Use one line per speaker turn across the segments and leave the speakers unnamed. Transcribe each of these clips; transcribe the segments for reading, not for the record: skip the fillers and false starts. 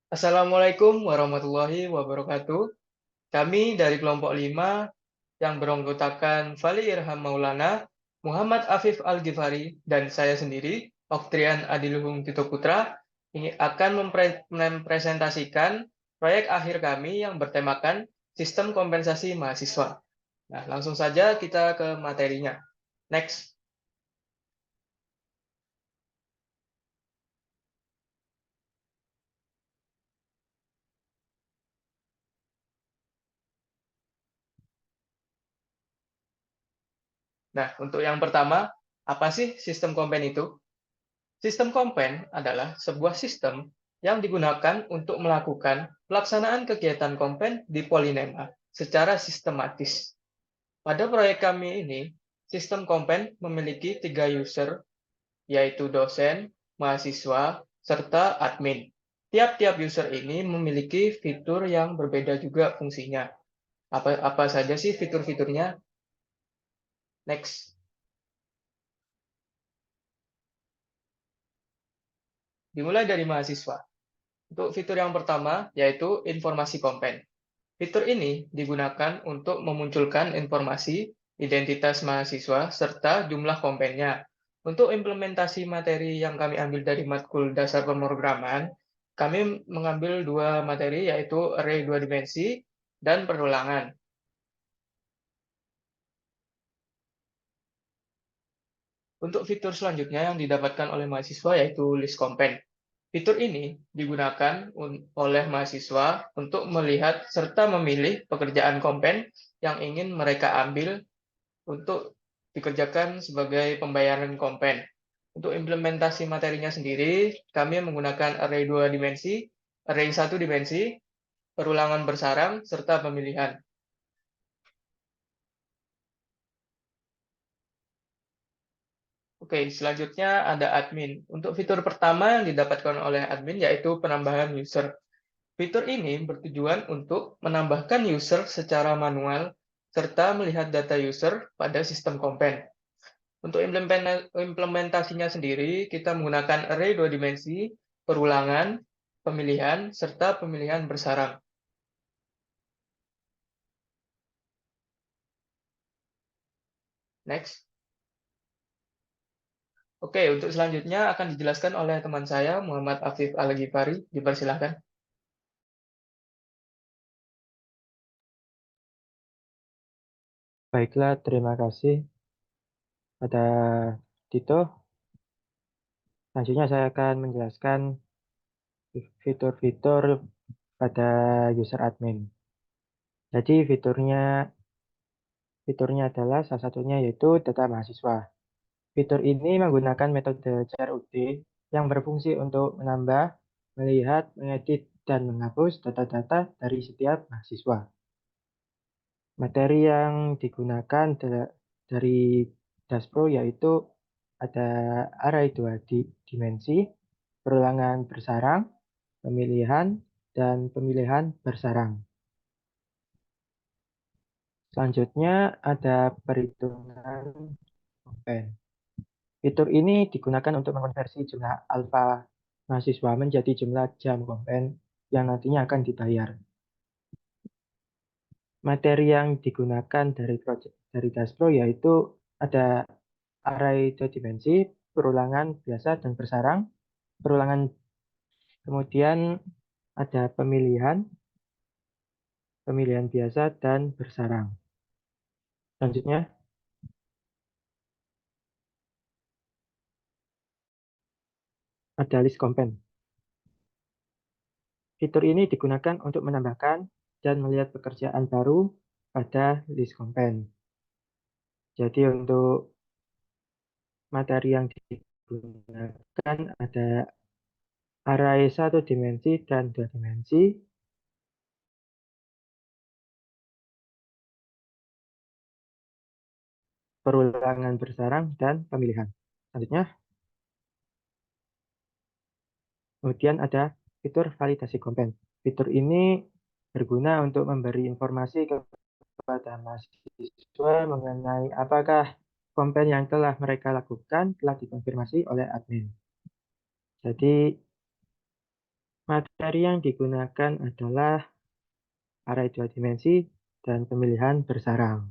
Assalamualaikum warahmatullahi wabarakatuh. Kami dari kelompok 5 yang beranggotakan Fali Irham Maulana, Muhammad Afif Al-Ghifari, dan saya sendiri, Oktrian Adiluhung Tito Putra, ini akan mempresentasikan proyek akhir kami yang bertemakan Sistem Kompensasi Mahasiswa. Nah, langsung saja kita ke materinya. Next. Nah, untuk yang pertama, apa sih sistem kompen itu? Sistem kompen adalah sebuah sistem yang digunakan untuk melakukan pelaksanaan kegiatan kompen di Polinema secara sistematis. Pada proyek kami ini, sistem kompen memiliki 3 user, yaitu dosen, mahasiswa, serta admin. Tiap-tiap user ini memiliki fitur yang berbeda juga fungsinya. Apa saja sih fitur-fiturnya? Next. Dimulai dari mahasiswa. Untuk fitur yang pertama, yaitu informasi kompen. Fitur ini digunakan untuk memunculkan informasi, identitas mahasiswa, serta jumlah kompennya. Untuk implementasi materi yang kami ambil dari matkul dasar pemrograman, kami mengambil 2 materi, yaitu array 2 dimensi dan perulangan. Untuk fitur selanjutnya yang didapatkan oleh mahasiswa yaitu list kompen. Fitur ini digunakan oleh mahasiswa untuk melihat serta memilih pekerjaan kompen yang ingin mereka ambil untuk dikerjakan sebagai pembayaran kompen. Untuk implementasi materinya sendiri, kami menggunakan array 2 dimensi, array 1 dimensi, perulangan bersarang, serta pemilihan. Oke, selanjutnya ada admin. Untuk fitur pertama yang didapatkan oleh admin yaitu penambahan user. Fitur ini bertujuan untuk menambahkan user secara manual serta melihat data user pada sistem kompen. Untuk implementasinya sendiri, kita menggunakan array 2 dimensi, perulangan, pemilihan, serta pemilihan bersarang. Next. Oke, untuk selanjutnya akan dijelaskan oleh teman saya, Muhammad Afif Al-Ghifari. Dipersilakan.
Baiklah, terima kasih pada Tito. Selanjutnya saya akan menjelaskan fitur-fitur pada user admin. Jadi fiturnya adalah salah satunya yaitu data mahasiswa. Fitur ini menggunakan metode CRUD yang berfungsi untuk menambah, melihat, mengedit, dan menghapus data-data dari setiap mahasiswa. Materi yang digunakan dari Daspro yaitu ada array 2 dimensi, perulangan bersarang, pemilihan, dan pemilihan bersarang. Selanjutnya ada perhitungan kompen. Fitur ini digunakan untuk mengonversi jumlah alfa mahasiswa menjadi jumlah jam kompen yang nantinya akan dibayar. Materi yang digunakan dari Daspro yaitu ada array 2 dimensi, perulangan biasa dan bersarang, perulangan kemudian ada pemilihan biasa dan bersarang. Selanjutnya ada list kompen. Fitur ini digunakan untuk menambahkan dan melihat pekerjaan baru pada list kompen. Jadi untuk materi yang digunakan ada array 1 dimensi dan 2 dimensi, perulangan bersarang, dan pemilihan. Selanjutnya, kemudian ada fitur validasi kompen. Fitur ini berguna untuk memberi informasi kepada mahasiswa mengenai apakah kompen yang telah mereka lakukan telah dikonfirmasi oleh admin. Jadi, Materi yang digunakan adalah array dua dimensi dan pemilihan bersarang.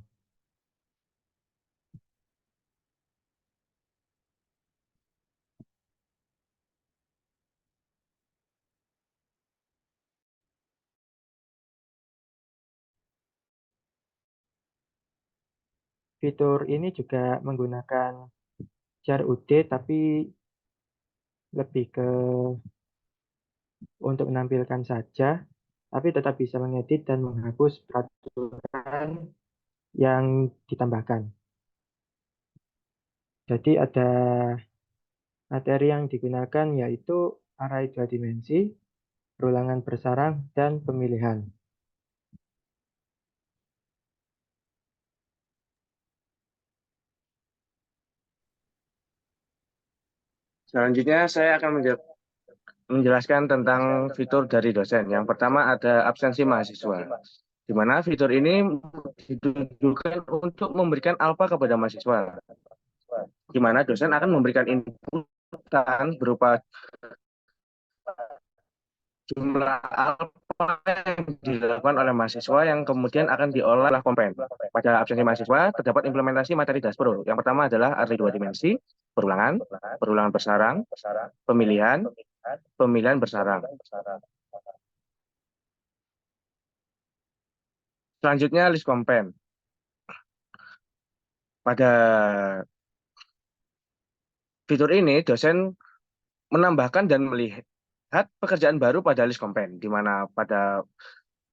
Fitur ini juga menggunakan jar UD tapi lebih ke untuk menampilkan saja, tapi tetap bisa mengedit dan menghapus peraturan yang ditambahkan. Jadi ada materi yang digunakan yaitu array dua dimensi, perulangan bersarang, dan pemilihan.
Selanjutnya saya akan menjelaskan tentang fitur dari dosen. Yang pertama ada absensi mahasiswa, di mana fitur ini ditujukan untuk memberikan alfa kepada mahasiswa, di mana dosen akan memberikan inputan berupa jumlah alfa yang dilakukan oleh mahasiswa yang kemudian akan diolah kompen. Pada absensi mahasiswa terdapat implementasi materi Daspro. Yang pertama adalah array dua dimensi, perulangan, perulangan bersarang, pemilihan, pemilihan bersarang. Selanjutnya list kompen. Pada fitur ini dosen menambahkan dan melihat pekerjaan baru pada list kompen, di mana pada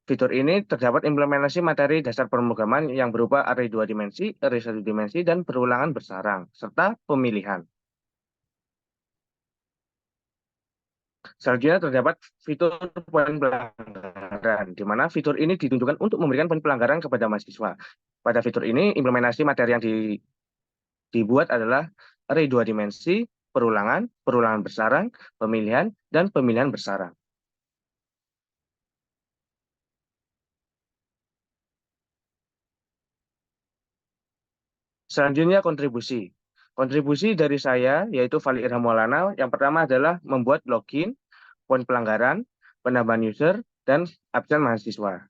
fitur ini terdapat implementasi materi dasar pemrograman yang berupa array dua dimensi, array satu dimensi, dan perulangan bersarang, serta pemilihan. Selanjutnya terdapat fitur poin pelanggaran, di mana fitur ini ditunjukkan untuk memberikan poin pelanggaran kepada mahasiswa. Pada fitur ini, implementasi materi yang dibuat adalah array dua dimensi, perulangan, perulangan bersarang, pemilihan, dan pemilihan bersarang. Selanjutnya kontribusi. Kontribusi dari saya yaitu Fali Irham Maulana. Yang pertama adalah membuat login, poin pelanggaran, penambahan user, dan absen mahasiswa.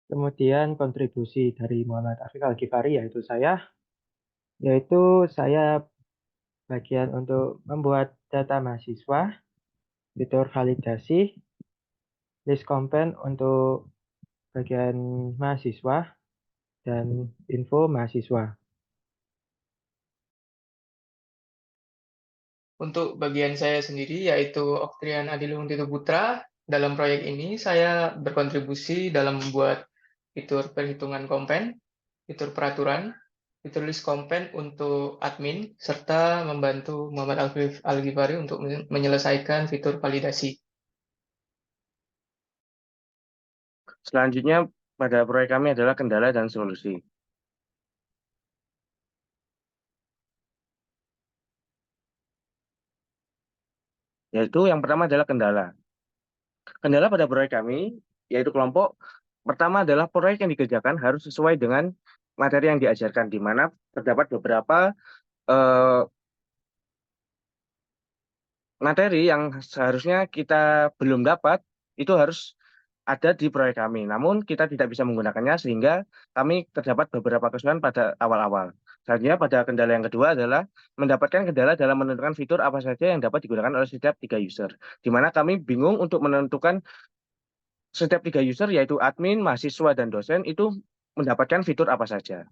Kemudian kontribusi dari Muhammad Afiq Al-Ghifari yaitu saya bagian untuk membuat data mahasiswa, fitur validasi, list kompen untuk bagian mahasiswa, dan info mahasiswa.
Untuk bagian saya sendiri, yaitu Oktrian Adilung Tito Putra, dalam proyek ini saya berkontribusi dalam membuat fitur perhitungan kompen, fitur peraturan, fitur list kompen untuk admin, serta membantu Muhammad Al-Ghifari untuk menyelesaikan fitur validasi.
Selanjutnya pada proyek kami adalah kendala dan solusi. Yaitu yang pertama adalah kendala. Kendala pada proyek kami, yaitu kelompok pertama adalah proyek yang dikerjakan harus sesuai dengan materi yang diajarkan, di mana terdapat beberapa materi yang seharusnya kita belum dapat, itu harus ada di proyek kami. Namun kita tidak bisa menggunakannya sehingga kami terdapat beberapa kesulitan pada awal-awal. Selanjutnya pada kendala yang kedua adalah mendapatkan kendala dalam menentukan fitur apa saja yang dapat digunakan oleh setiap 3 user. Di mana kami bingung untuk menentukan setiap 3 user yaitu admin, mahasiswa, dan dosen itu mendapatkan fitur apa saja.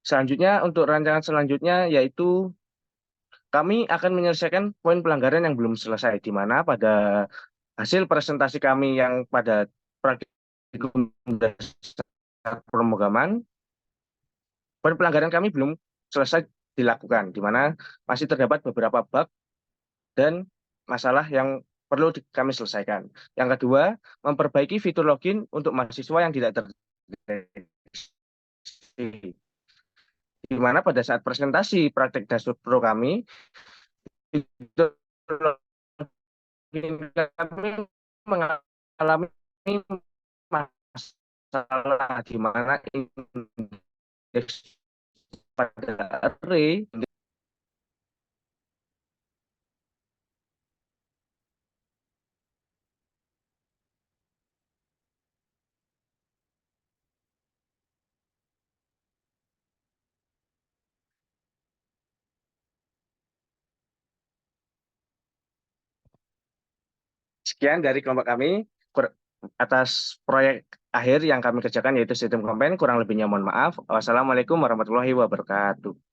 Selanjutnya untuk rancangan selanjutnya yaitu kami akan menyelesaikan poin pelanggaran yang belum selesai, di mana pada hasil presentasi kami yang pada praktikum dasar pemrograman, poin pelanggaran kami belum selesai dilakukan, di mana masih terdapat beberapa bug dan masalah yang perlu kami selesaikan. Yang kedua, memperbaiki fitur login untuk mahasiswa yang tidak terdeteksi, di mana pada saat presentasi praktek Dasar Pro kami, fitur kami mengalami masalah di mana indeks pada array Sekian dari kelompok kami atas proyek akhir yang kami kerjakan yaitu sistem komplain. Kurang lebihnya mohon maaf. Wassalamualaikum warahmatullahi wabarakatuh.